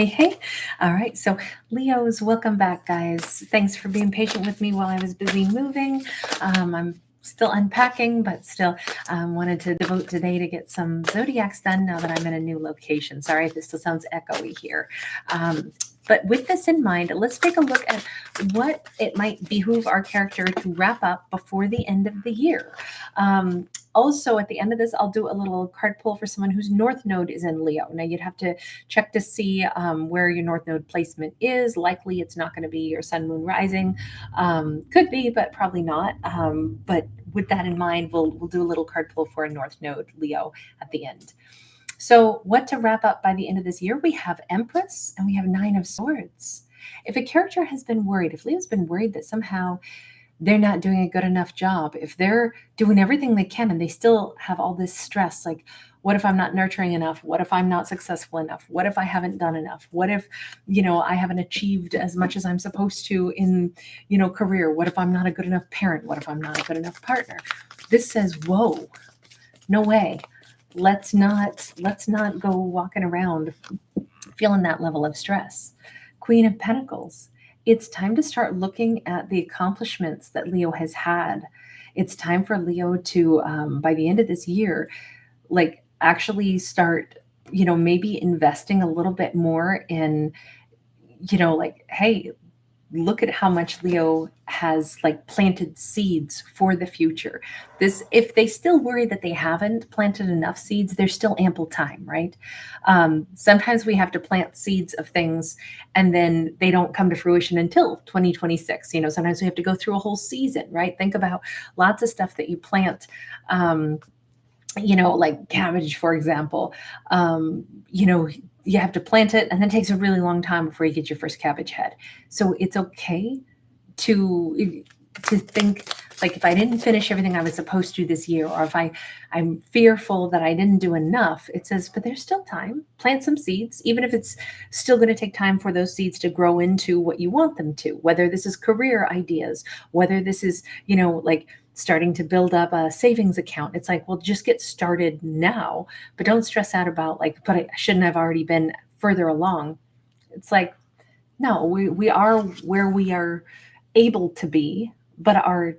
Hey, hey. All right. So, Leos, welcome back, guys. Thanks for being patient with me while I was busy moving. I'm still unpacking, but still wanted to devote today to get some zodiacs done now that I'm in a new location. Sorry if this still sounds echoey here. But with this in mind, let's take a look at what it might behoove our character to wrap up before the end of the year. Also, at the end of this, I'll do a little card pull for someone whose North Node is in Leo. Now, you'd have to check to see where your North Node placement is. Likely, it's not going to be your Sun, Moon, Rising. Could be, but probably not. But with that in mind, we'll do a little card pull for a North Node Leo at the end. So, what to wrap up by the end of this year? We have Empress and we have Nine of Swords. If a character has been worried, if Leo's been worried that somehow they're not doing a good enough job, if they're doing everything they can and they still have all this stress, like, what if I'm not nurturing enough? What if I'm not successful enough? What if I haven't done enough? What if, I haven't achieved as much as I'm supposed to in, career? What if I'm not a good enough parent? What if I'm not a good enough partner? This says, whoa, no way. Let's not go walking around feeling that level of stress. Queen of Pentacles. It's time to start looking at the accomplishments that Leo has had. It's time for Leo to, by the end of this year, like actually start, maybe investing a little bit more in, like, hey, look at how much Leo has like planted seeds for the future. This, if they still worry that they haven't planted enough seeds, there's still ample time, right? Sometimes we have to plant seeds of things and then they don't come to fruition until 2026. Sometimes we have to go through a whole season, right? Think about lots of stuff that you plant. Like cabbage, for example. You have to plant it and then it takes a really long time before you get your first cabbage head. So it's okay to think, like, if I didn't finish everything I was supposed to this year, or if I'm fearful that I didn't do enough, it says, but there's still time. Plant some seeds, even if it's still going to take time for those seeds to grow into what you want them to, whether this is career ideas, whether this is, like starting to build up a savings account. It's like, well, just get started now, but don't stress out about like, but I shouldn't have already been further along. It's like, no, we are where we are able to be, but our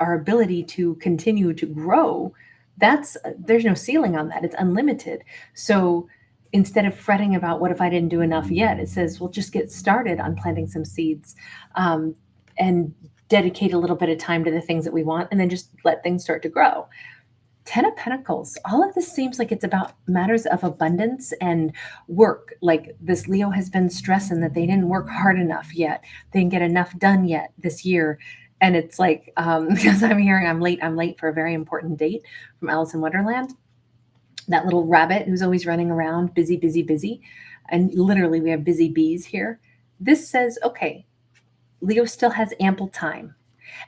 ability to continue to grow, there's no ceiling on that. It's unlimited. So instead of fretting about what if I didn't do enough yet, it says, well, just get started on planting some seeds, and dedicate a little bit of time to the things that we want, and then just let things start to grow. 10 of Pentacles. All of this seems like it's about matters of abundance and work. Like this Leo has been stressing that they didn't work hard enough yet. They didn't get enough done yet this year. And it's like, because I'm hearing I'm late for a very important date from Alice in Wonderland. That little rabbit who's always running around, busy, busy, busy. And literally we have busy bees here. This says, okay, Leo still has ample time.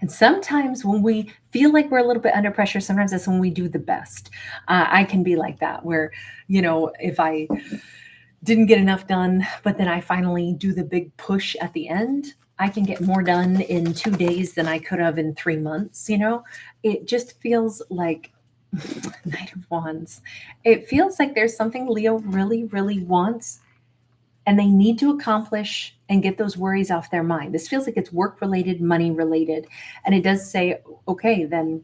And sometimes when we feel like we're a little bit under pressure, sometimes that's when we do the best. I can be like that, where, if I didn't get enough done, but then I finally do the big push at the end, I can get more done in 2 days than I could have in 3 months. It just feels like Knight of Wands. It feels like there's something Leo really, really wants, and they need to accomplish and get those worries off their mind. This feels like it's work related, money related. And it does say, okay, then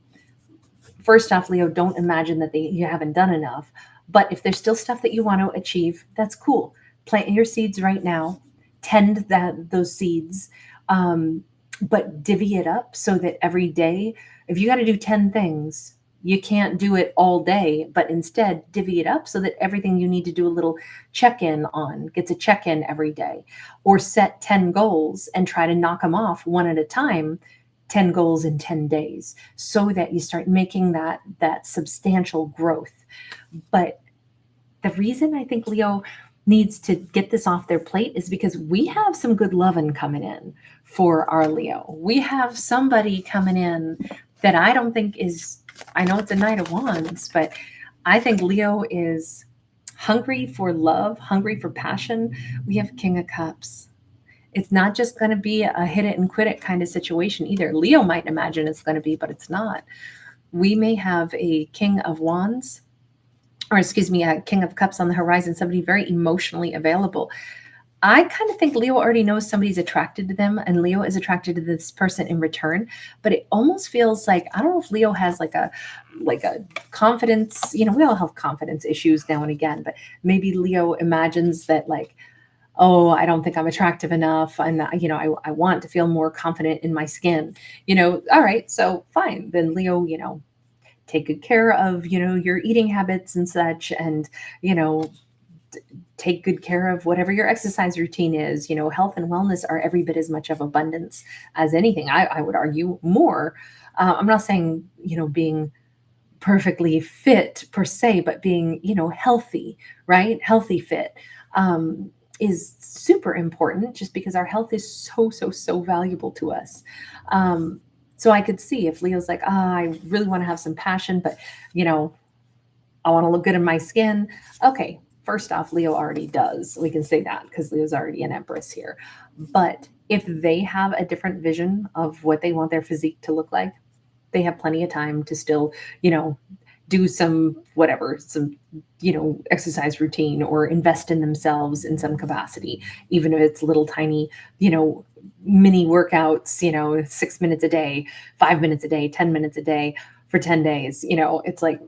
first off, Leo, don't imagine that you haven't done enough. But if there's still stuff that you want to achieve, that's cool. Plant your seeds right now, tend those seeds, but divvy it up so that every day, if you got to do 10 things, you can't do it all day, but instead divvy it up so that everything you need to do a little check-in on gets a check-in every day. Or set 10 goals and try to knock them off one at a time, 10 goals in 10 days, so that you start making that substantial growth. But the reason I think Leo needs to get this off their plate is because we have some good loving coming in for our Leo. We have somebody coming in that I don't think is, I know it's a Knight of Wands, but I think Leo is hungry for love, hungry for passion. We have King of Cups. It's not just going to be a hit it and quit it kind of situation either. Leo might imagine it's going to be, but it's not. We may have a King of Wands, or excuse me, a King of Cups on the horizon, somebody very emotionally available. I kind of think Leo already knows somebody's attracted to them and Leo is attracted to this person in return, but it almost feels like, I don't know if Leo has like a confidence, we all have confidence issues now and again, but maybe Leo imagines that like, oh, I don't think I'm attractive enough. And, I want to feel more confident in my skin, all right, so fine. Then Leo, take good care of, your eating habits and such. And, you know, take good care of whatever your exercise routine is. Health and wellness are every bit as much of abundance as anything. I would argue more. I'm not saying, being perfectly fit per se, but being, healthy, right? Healthy fit is super important just because our health is so, so, so valuable to us. So I could see if Leo's like, I really want to have some passion, but, I want to look good in my skin. Okay, first off, Leo already does. We can say that because Leo's already an empress here. But if they have a different vision of what they want their physique to look like, they have plenty of time to still, do some whatever, some, exercise routine or invest in themselves in some capacity, even if it's little tiny, mini workouts, 6 minutes a day, 5 minutes a day, 10 minutes a day for 10 days. It's like,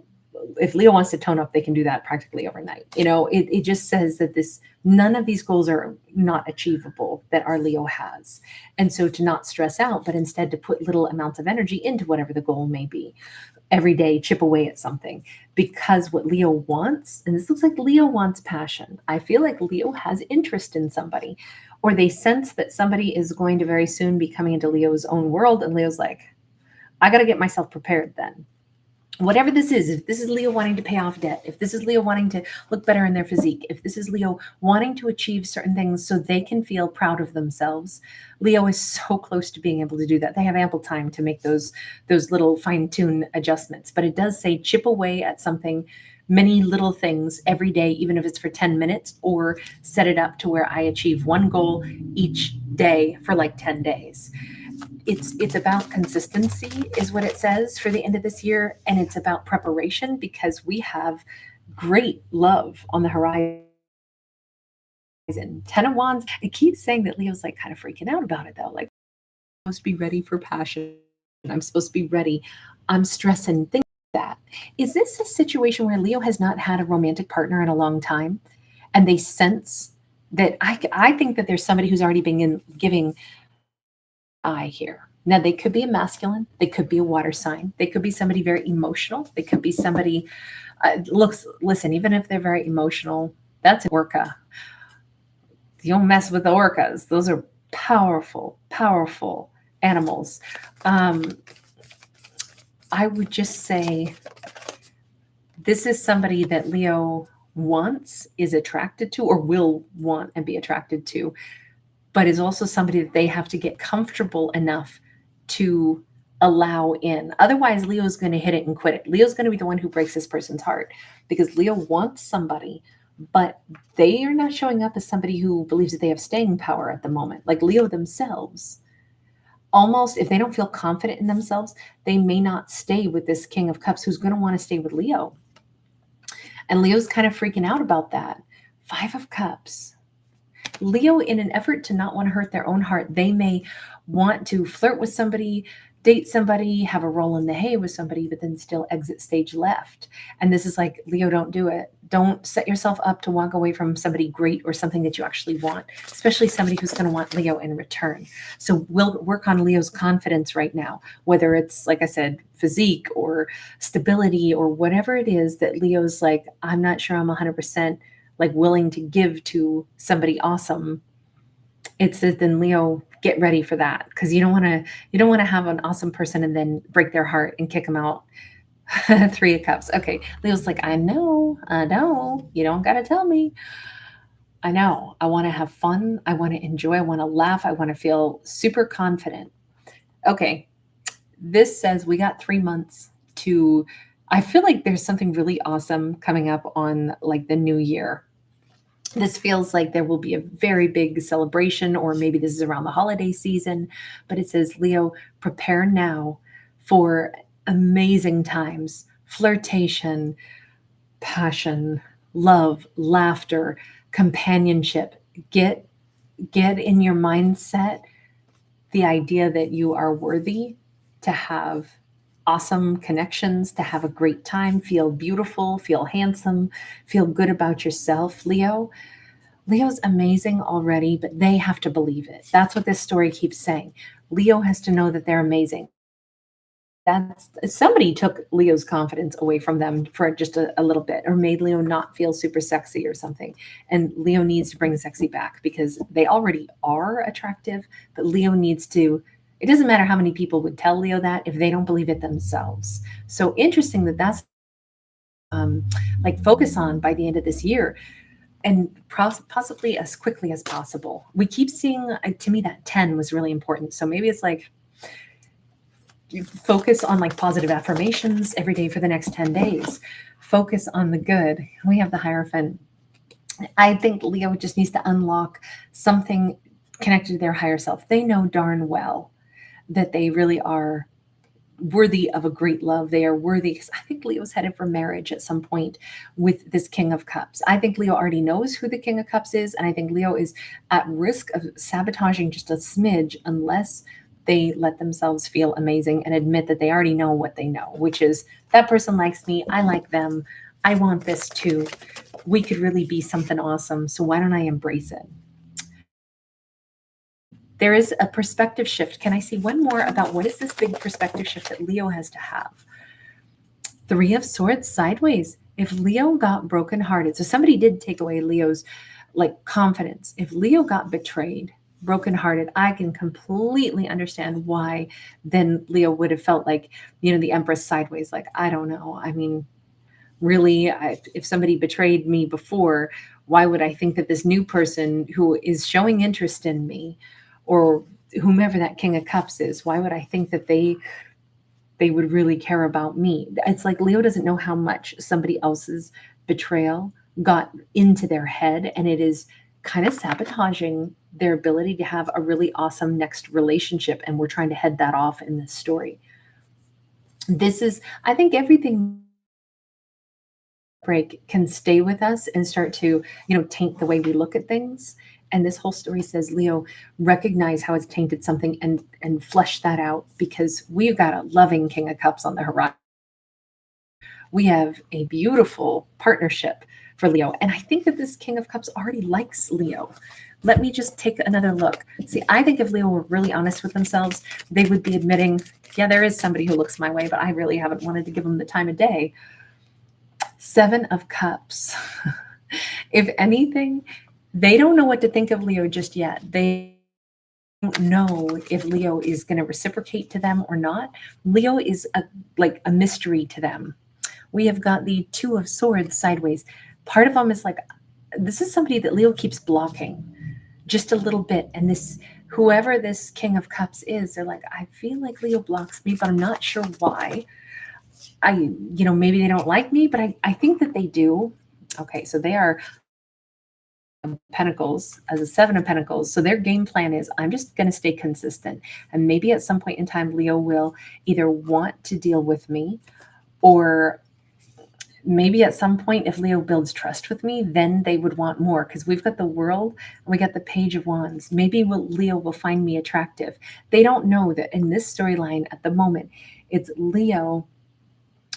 if Leo wants to tone up, they can do that practically overnight. It just says that none of these goals are not achievable that our Leo has. And so to not stress out, but instead to put little amounts of energy into whatever the goal may be. Every day, chip away at something, because what Leo wants, and this looks like Leo wants passion. I feel like Leo has interest in somebody, or they sense that somebody is going to very soon be coming into Leo's own world. And Leo's like, I got to get myself prepared then. Whatever this is, if this is Leo wanting to pay off debt, if this is Leo wanting to look better in their physique, if this is Leo wanting to achieve certain things so they can feel proud of themselves, Leo is so close to being able to do that. They have ample time to make those little fine-tune adjustments. But it does say chip away at something, many little things every day, even if it's for 10 minutes, or set it up to where I achieve one goal each day for like 10 days. It's about consistency is what it says for the end of this year, and it's about preparation because we have great love on the horizon. 10 of Wands. It keeps saying that Leo's like kind of freaking out about it though. Like, I'm supposed to be ready for passion. I'm supposed to be ready. I'm stressing things like that. Is this a situation where Leo has not had a romantic partner in a long time, and they sense that I think that there's somebody who's already been giving eye here. Now, they could be a masculine, they could be a water sign, they could be somebody very emotional, they could be somebody listen, even if they're very emotional, that's an orca. You don't mess with the orcas. Those are powerful, powerful animals. I would just say this is somebody that Leo wants, is attracted to, or will want and be attracted to, but is also somebody that they have to get comfortable enough to allow in. Otherwise, Leo's going to hit it and quit it. Leo's going to be the one who breaks this person's heart because Leo wants somebody, but they are not showing up as somebody who believes that they have staying power at the moment. Like Leo themselves, almost if they don't feel confident in themselves, they may not stay with this King of Cups who's going to want to stay with Leo. And Leo's kind of freaking out about that. 5 of Cups. Leo, in an effort to not want to hurt their own heart, they may want to flirt with somebody, date somebody, have a roll in the hay with somebody, but then still exit stage left. And this is like, Leo, don't do it. Don't set yourself up to walk away from somebody great or something that you actually want, especially somebody who's going to want Leo in return. So we'll work on Leo's confidence right now, whether it's, like I said, physique or stability or whatever it is that Leo's like, I'm not sure I'm 100% like willing to give to somebody awesome. It's that then Leo, get ready for that, because you don't want to have an awesome person and then break their heart and kick them out. 3 of Cups. Okay, Leo's like, I know, you don't got to tell me. I know, I want to have fun, I want to enjoy, I want to laugh, I want to feel super confident. Okay, this says we got 3 months to, I feel like there's something really awesome coming up on like the new year. This feels like there will be a very big celebration, or maybe this is around the holiday season, but it says, Leo, prepare now for amazing times, flirtation, passion, love, laughter, companionship. Get get in your mindset the idea that you are worthy to have awesome connections, to have a great time, feel beautiful, feel handsome, feel good about yourself, Leo. Leo's amazing already, but they have to believe it. That's what this story keeps saying. Leo has to know that they're amazing. That's somebody took Leo's confidence away from them for just a little bit, or made Leo not feel super sexy or something. And Leo needs to bring sexy back because they already are attractive, but Leo needs to. It doesn't matter how many people would tell Leo that if they don't believe it themselves. So interesting that that's like focus on by the end of this year, and possibly as quickly as possible. We keep seeing, to me, that 10 was really important. So maybe it's like you focus on like positive affirmations every day for the next 10 days. Focus on the good. We have the Hierophant. I think Leo just needs to unlock something connected to their higher self. They know darn well that they really are worthy of a great love. They are worthy, because I think Leo's headed for marriage at some point with this King of Cups. I think Leo already knows who the King of Cups is, and I think Leo is at risk of sabotaging just a smidge unless they let themselves feel amazing and admit that they already know what they know, which is that person likes me, I like them, I want this too. We could really be something awesome, so why don't I embrace it? There is a perspective shift. Can I see one more about what is this big perspective shift that Leo has to have? Three of Swords sideways. If Leo got brokenhearted, so somebody did take away Leo's like confidence. If Leo got betrayed, brokenhearted, I can completely understand why then Leo would have felt like, the Empress sideways. Like, I don't know. I mean, really, if somebody betrayed me before, why would I think that this new person who is showing interest in me, or whomever that King of Cups is, why would I think that they would really care about me? It's like Leo doesn't know how much somebody else's betrayal got into their head, and it is kind of sabotaging their ability to have a really awesome next relationship, and we're trying to head that off in this story. I think everything break can stay with us and start to, taint the way we look at things. And this whole story says, Leo, recognize how it's tainted something and flesh that out, because we've got a loving King of Cups on the horizon. We have a beautiful partnership for Leo. And I think that this King of Cups already likes Leo. Let me just take another look. See, I think if Leo were really honest with themselves, they would be admitting, yeah, there is somebody who looks my way, but I really haven't wanted to give them the time of day. Seven of Cups. If anything, they don't know what to think of Leo just yet. They don't know if Leo is going to reciprocate to them or not. Leo is like a mystery to them. We have got the Two of Swords sideways. Part of them is like, this is somebody that Leo keeps blocking just a little bit. And whoever this King of Cups is, they're like, I feel like Leo blocks me, but I'm not sure why. Maybe they don't like me, but I think that they do. Okay, so they are Pentacles as a Seven of Pentacles. So their game plan is, I'm just going to stay consistent. And maybe at some point in time, Leo will either want to deal with me, or maybe at some point, if Leo builds trust with me, then they would want more, because we've got the World and we got the Page of Wands. Maybe Leo will find me attractive. They don't know that in this storyline at the moment, it's Leo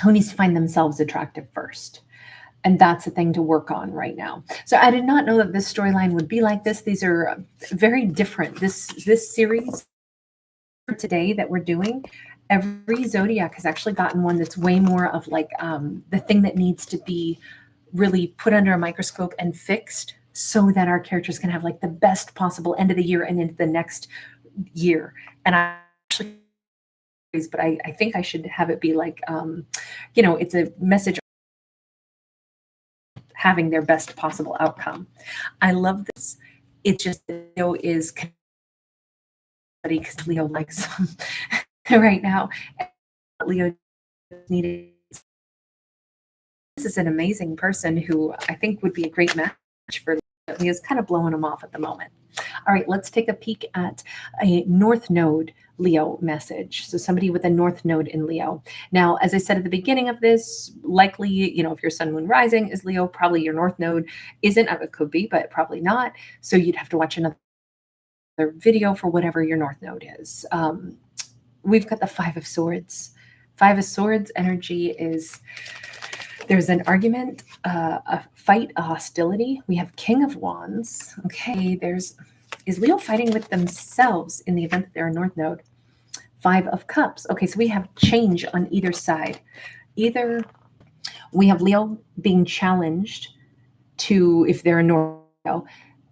who needs to find themselves attractive first. And that's a thing to work on right now. So I did not know that this storyline would be like this. These are very different. This series today that we're doing, every zodiac has actually gotten one that's way more of like the thing that needs to be really put under a microscope and fixed, so that our characters can have like the best possible end of the year and into the next year. And I actually, but I think I should have it be like, it's a message having their best possible outcome. I love this. It's just Leo is because Leo likes right now. Leo needed. This is an amazing person who I think would be a great match for Leo. Leo's kind of blowing him off at the moment. All right, let's take a peek at a North Node Leo message. So somebody with a North Node in Leo. Now, as I said at the beginning of this, likely, if your Sun, Moon, Rising is Leo, probably your North Node isn't. It could be, but probably not. So you'd have to watch another their video for whatever your North Node is. We've got the Five of Swords. Five of Swords energy is there's an argument, a fight, a hostility. We have King of Wands. Okay, is Leo fighting with themselves in the event that they're a North Node? Five of Cups. Okay, so we have change on either side. Either we have Leo being challenged to, if they're a North Node,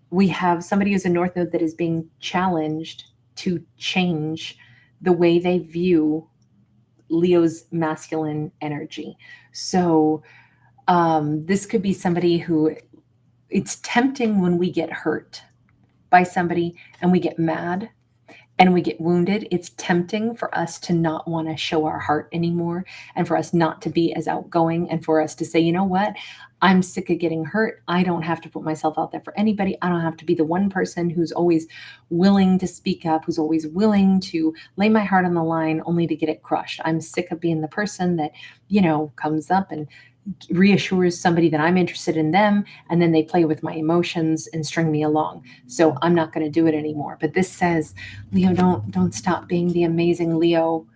we have somebody who's a North Node that is being challenged to change the way they view Leo's masculine energy. So this could be somebody who, it's tempting when we get hurt by somebody and we get mad and we get wounded. It's tempting for us to not want to show our heart anymore, and for us not to be as outgoing, and for us to say, you know what, I'm sick of getting hurt. I don't have to put myself out there for anybody. I don't have to be the one person who's always willing to speak up, who's always willing to lay my heart on the line only to get it crushed. I'm sick of being the person that, comes up and reassures somebody that I'm interested in them, and then they play with my emotions and string me along. So I'm not going to do it anymore. But this says, Leo, don't stop being the amazing Leo.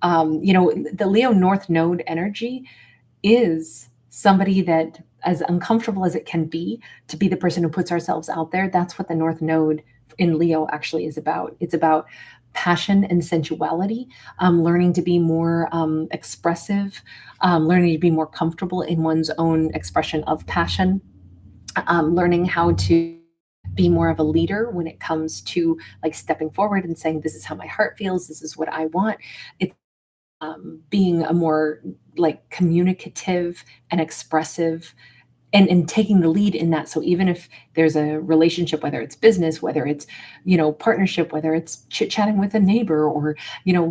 The Leo North Node energy is somebody that, as uncomfortable as it can be to be the person who puts ourselves out there, that's what the North Node in Leo actually is about. It's about passion and sensuality, learning to be more expressive, learning to be more comfortable in one's own expression of passion, learning how to be more of a leader when it comes to like stepping forward and saying, this is how my heart feels, this is what I want. It's being a more like communicative and expressive, and taking the lead in that. So even if there's a relationship, whether it's business, whether it's, partnership, whether it's chit-chatting with a neighbor or,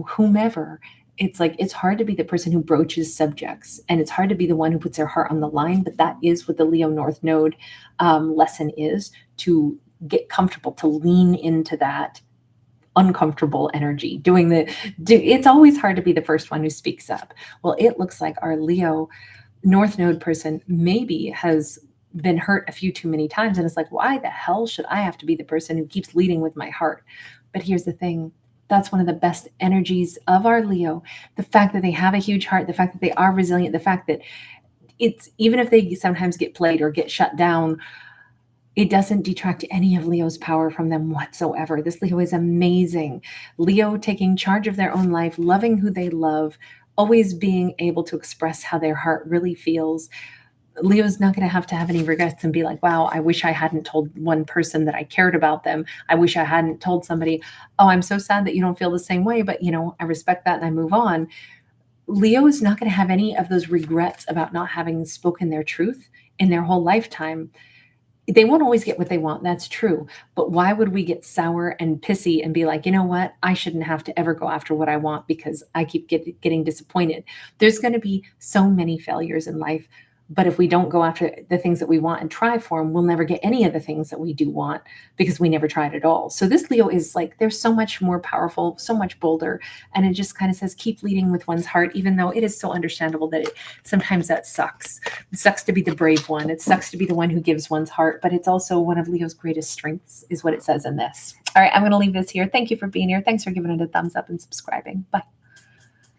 whomever, it's like, it's hard to be the person who broaches subjects, and it's hard to be the one who puts their heart on the line. But that is what the Leo North Node lesson is, to get comfortable, to lean into that uncomfortable energy, it's always hard to be the first one who speaks up. Well, it looks like our Leo North Node person maybe has been hurt a few too many times, and it's like, why the hell should I have to be the person who keeps leading with my heart? But here's the thing, that's one of the best energies of our Leo. The fact that they have a huge heart, the fact that they are resilient, the fact that it's, even if they sometimes get played or get shut down, it doesn't detract any of Leo's power from them whatsoever. This Leo is amazing. Leo taking charge of their own life, loving who they love, always being able to express how their heart really feels. Leo's not going to have any regrets and be like, wow, I wish I hadn't told one person that I cared about them. I wish I hadn't told somebody, oh, I'm so sad that you don't feel the same way, but I respect that and I move on. Leo is not going to have any of those regrets about not having spoken their truth in their whole lifetime. They won't always get what they want. That's true. But why would we get sour and pissy and be like, you know what? I shouldn't have to ever go after what I want because I keep getting disappointed. There's going to be so many failures in life. But if we don't go after the things that we want and try for them, we'll never get any of the things that we do want because we never tried at all. So this Leo is like, they're so much more powerful, so much bolder. And it just kind of says, keep leading with one's heart, even though it is so understandable that sometimes that sucks. It sucks to be the brave one. It sucks to be the one who gives one's heart, but it's also one of Leo's greatest strengths is what it says in this. All right, I'm going to leave this here. Thank you for being here. Thanks for giving it a thumbs up and subscribing. Bye.